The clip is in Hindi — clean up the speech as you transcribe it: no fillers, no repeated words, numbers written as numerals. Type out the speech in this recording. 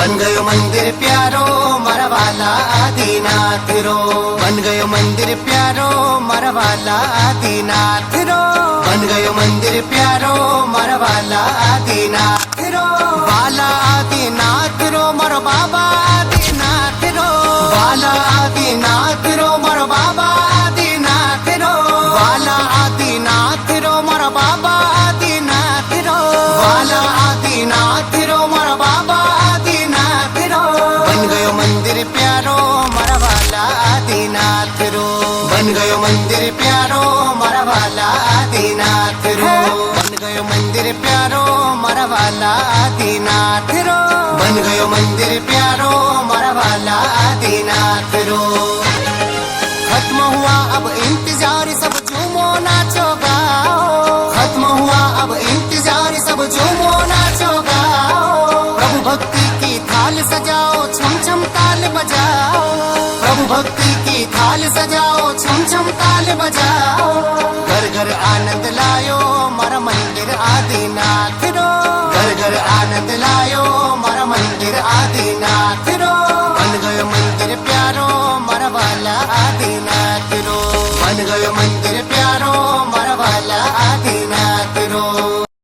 बन गयो मंदिर प्यारो मरवाला आदिनाथ रो, बन गयो मंदिर प्यारो मरवाला आदिनाथ रो, बन गयो मंदिर प्यारो मरवाला आदिनाथ रो, वाला आदिनाथ रो मरो बाबा आदिनाथ रो, वाला आदिनाथ रो मरो बाबा आदिनाथ रो, वाला आदिनाथ रो मरो बाबा आदिनाथ रो, वाला आदिनाथ रो मरो बाबा आदिनाथ रो, बन गयो मंदिर प्यारो मरवाला आदिनाथ रो, बन गयो मंदिर प्यारो मरवाला आदिनाथ रो, बन गयो मंदिर प्यारो मरवाला आदिनाथ रो, बन गयो मंदिर प्यारो मरवाला आदिनाथ रो। खत्म हुआ अब इंतजार सब झूमो नाचो गाओ, खत्म हुआ अब इंतजार सब झूमो नाचो गाओ, प्रभु भक्ति की थाल सजाओ छम छम ताल बजाओ, प्रभु भक्ति की थाल सजाओ छम छम ताल बजाओ, घर घर आनंद लायो